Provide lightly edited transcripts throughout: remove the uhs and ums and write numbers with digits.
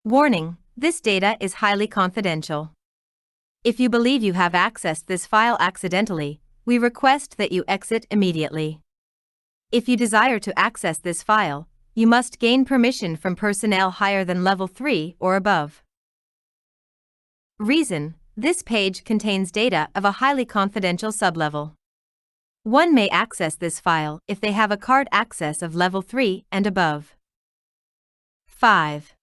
Warning: this data is highly confidential. If you believe you have accessed this file accidentally, we request that you exit immediately. If you desire to access this file, you must gain permission from personnel higher than level 3 or above. Reason: this page contains data of a highly confidential sublevel. One may access this file if they have a card access of level 3 and above. 5.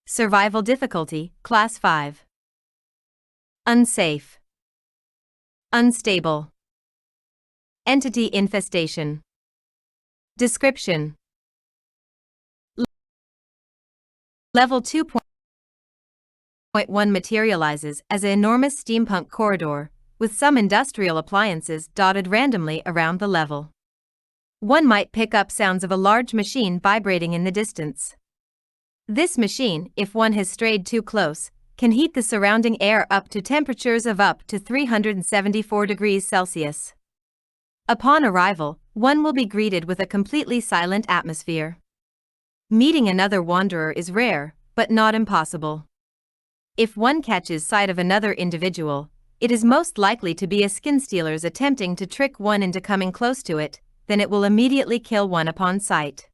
Survival difficulty, Class 5. Unsafe. Unstable. Entity infestation. Description: Level 2.1 materializes as an enormous steampunk corridor, with some industrial appliances dotted randomly around the level. One might pick up sounds of a large machine vibrating in the distance. This machine, if one has strayed too close, can heat the surrounding air up to temperatures of up to 374 degrees Celsius. Upon arrival, one will be greeted with a completely silent atmosphere. Meeting another wanderer is rare, but not impossible. If one catches sight of another individual, it is most likely to be a skin stealers attempting to trick one into coming close to it, then it will immediately kill one upon sight.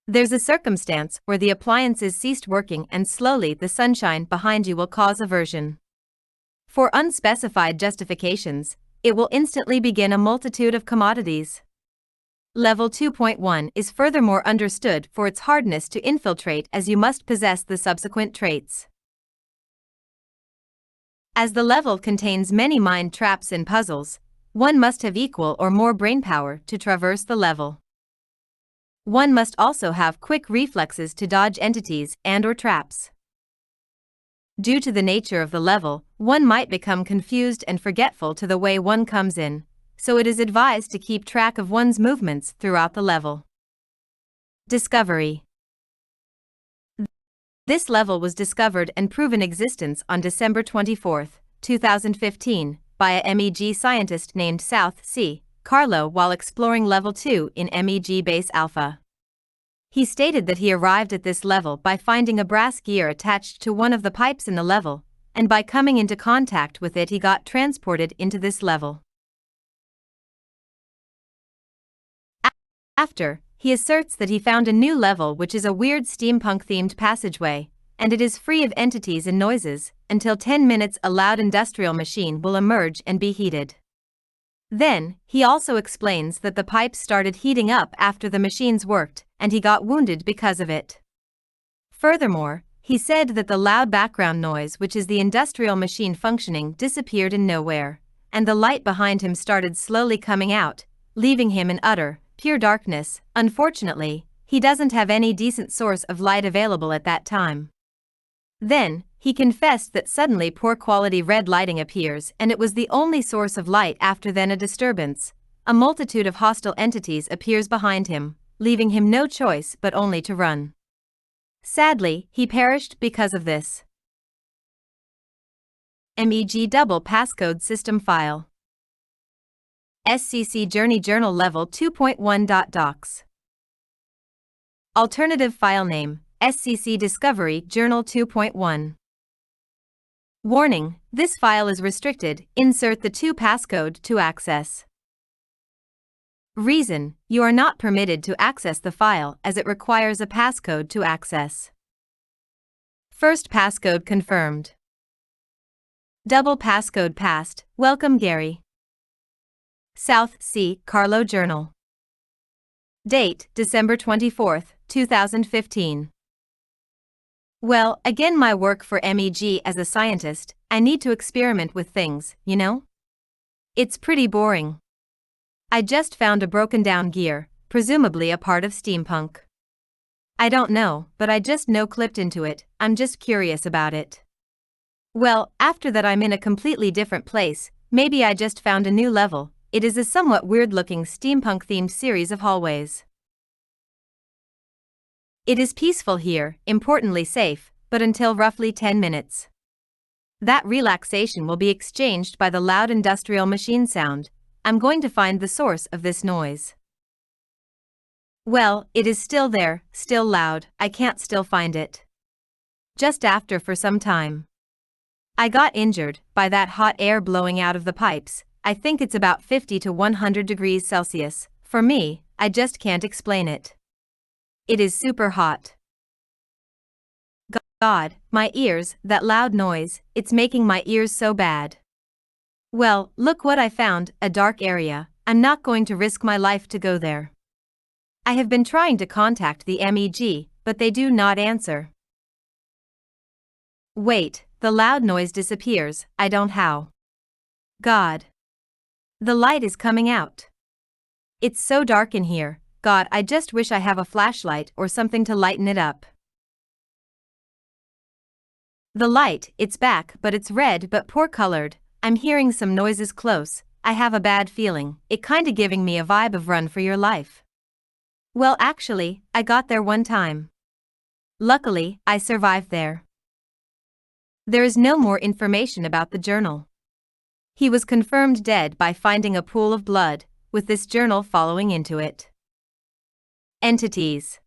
There's a circumstance where the appliances ceased working and slowly the sunshine behind you will cause aversion. For unspecified justifications, it will instantly begin a multitude of commodities. Level 2.1 is furthermore understood for its hardness to infiltrate, as you must possess the subsequent traits. As the level contains many mind traps and puzzles, one must have equal or more brainpower to traverse the level. One must also have quick reflexes to dodge entities and/or traps. Due to the nature of the level, one might become confused and forgetful to the way one comes in, so it is advised to keep track of one's movements throughout the level. Discovery: this level was discovered and proven existence on December 24, 2015, by a MEG scientist named South Sea Carlo while exploring Level 2 in MEG Base Alpha. He stated that he arrived at this level by finding a brass gear attached to one of the pipes in the level, and by coming into contact with it he got transported into this level. After, he asserts that he found a new level which is a weird steampunk-themed passageway, and it is free of entities and noises. Until 10 minutes a loud industrial machine will emerge and be heated. Then, he also explains that the pipes started heating up after the machines worked, and he got wounded because of it. Furthermore, he said that the loud background noise, which is the industrial machine functioning, disappeared in nowhere, and the light behind him started slowly coming out, leaving him in utter, pure darkness. Unfortunately, he doesn't have any decent source of light available at that time. Then, he confessed that suddenly poor quality red lighting appears and it was the only source of light. After then a disturbance, a multitude of hostile entities appears behind him, leaving him no choice but only to run. Sadly, he perished because of this. MEG double passcode system file. SCC Journey Journal Level 2.1. Docs. Alternative file name: SCC Discovery Journal 2.1. Warning: this file is restricted. Insert the 2 passcode to access. Reason: you are not permitted to access the file as it requires a passcode to access. First passcode confirmed. Double passcode passed. Welcome Gary. South Sea Carlo Journal. Date: December 24, 2015. Well, again my work for MEG as a scientist, I need to experiment with things, you know? It's pretty boring. I just found a broken down gear, presumably a part of steampunk. I don't know, but I just no-clipped into it. I'm just curious about it. Well, after that I'm in a completely different place. Maybe I just found a new level. It is a somewhat weird-looking steampunk-themed series of hallways. It is peaceful here, importantly safe, but until roughly 10 minutes. That relaxation will be exchanged by the loud industrial machine sound. I'm going to find the source of this noise. Well, it is still there, still loud, I can't still find it. Just after for some time. I got injured by that hot air blowing out of the pipes. I think it's about 50 to 100 degrees Celsius. For me, I just can't explain it. It is super hot. God, my ears, that loud noise, it's making my ears so bad. Well, look what I found, a dark area. I'm not going to risk my life to go there. I have been trying to contact the MEG, but they do not answer. Wait, the loud noise disappears, I don't how. God. The light is coming out. It's so dark in here, God, I just wish I have a flashlight or something to lighten it up. The light, it's back, but it's red but poor colored. I'm hearing some noises close. I have a bad feeling, it kinda giving me a vibe of Run for Your Life. Well, actually, I got there one time. Luckily, I survived there. There is no more information about the journal. He was confirmed dead by finding a pool of blood, with this journal following into it. Entities.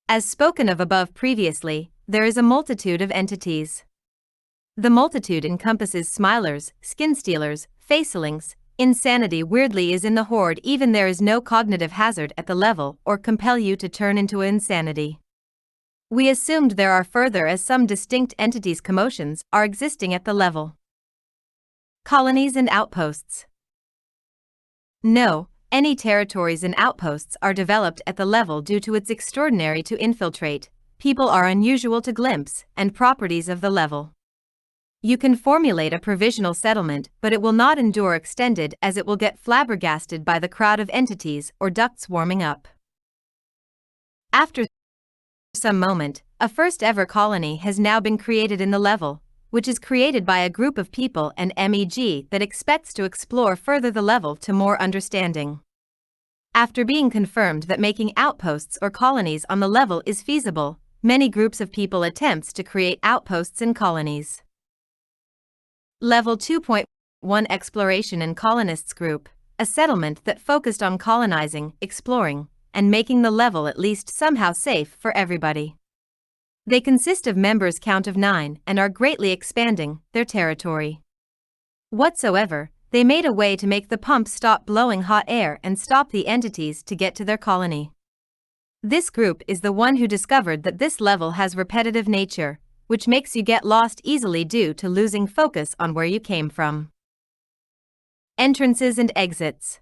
As spoken of above previously, there is a multitude of entities. The multitude encompasses smilers, skin stealers, facelings. Insanity weirdly is in the horde, even there is no cognitive hazard at the level or compel you to turn into insanity. We assumed there are further as some distinct entities commotions are existing at the level. Colonies and outposts. No, any territories and outposts are developed at the level due to its extraordinary to infiltrate, people are unusual to glimpse, and properties of the level. You can formulate a provisional settlement, but it will not endure extended as it will get flabbergasted by the crowd of entities or ducts warming up. After some moment, a first ever colony has now been created in the level, which is created by a group of people and MEG that expects to explore further the level to more understanding. After being confirmed that making outposts or colonies on the level is feasible, many groups of people attempts to create outposts and colonies. Level 2.1 Exploration and Colonists Group, a settlement that focused on colonizing, exploring, and making the level at least somehow safe for everybody. They consist of members count of 9 and are greatly expanding their territory. Whatsoever, they made a way to make the pump stop blowing hot air and stop the entities to get to their colony. This group is the one who discovered that this level has repetitive nature, which makes you get lost easily due to losing focus on where you came from. Entrances and exits.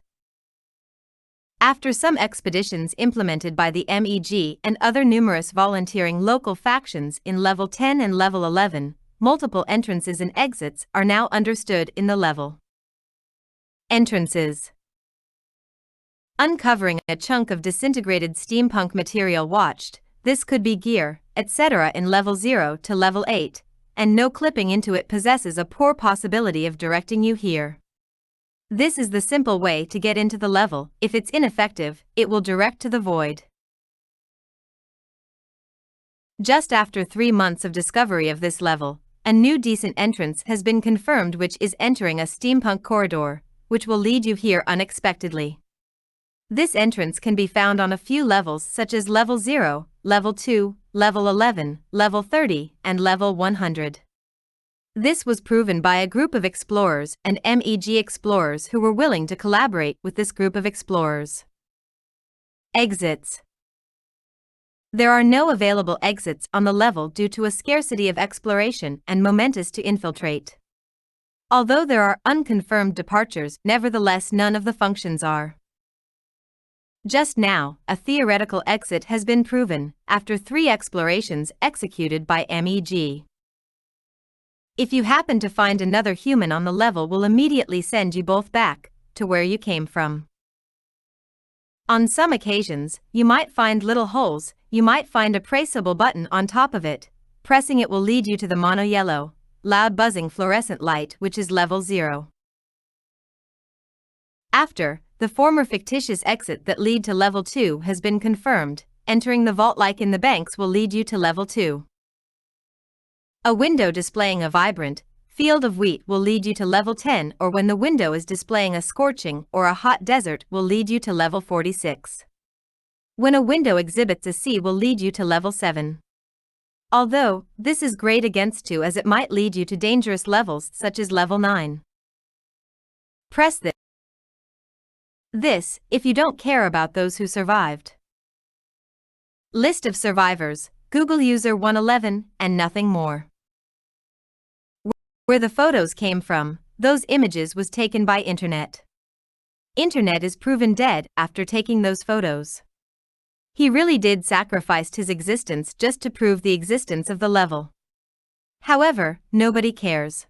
After some expeditions implemented by the MEG and other numerous volunteering local factions in Level 10 and Level 11, multiple entrances and exits are now understood in the level. Entrances. Uncovering a chunk of disintegrated steampunk material watched, this could be gear, etc. in Level 0 to Level 8, and no clipping into it possesses a poor possibility of directing you here. This is the simple way to get into the level. If it's ineffective, it will direct to the void. Just after 3 months of discovery of this level, a new decent entrance has been confirmed, which is entering a steampunk corridor, which will lead you here unexpectedly. This entrance can be found on a few levels such as Level 0, Level 2, Level 11, Level 30, and Level 100. This was proven by a group of explorers and MEG explorers who were willing to collaborate with this group of explorers. Exits. There are no available exits on the level due to a scarcity of exploration and momentous to infiltrate. Although there are unconfirmed departures, nevertheless none of the functions are. Just now, a theoretical exit has been proven, after 3 explorations executed by MEG. If you happen to find another human on the level, will immediately send you both back to where you came from. On some occasions, you might find little holes, you might find a traceable button on top of it. Pressing it will lead you to the mono-yellow, loud buzzing fluorescent light, which is Level 0. After, the former fictitious exit that lead to Level 2 has been confirmed, entering the vault like in the banks will lead you to Level 2. A window displaying a vibrant field of wheat will lead you to Level 10, or when the window is displaying a scorching or a hot desert will lead you to Level 46. When a window exhibits a C will lead you to level 7. Although, this is great against 2 as it might lead you to dangerous levels such as level 9. Press this if you don't care about those who survived. List of survivors, Google user 111, and nothing more. Where the photos came from, those images was taken by Internet. Internet is proven dead after taking those photos. He really did sacrifice his existence just to prove the existence of the level. However, nobody cares.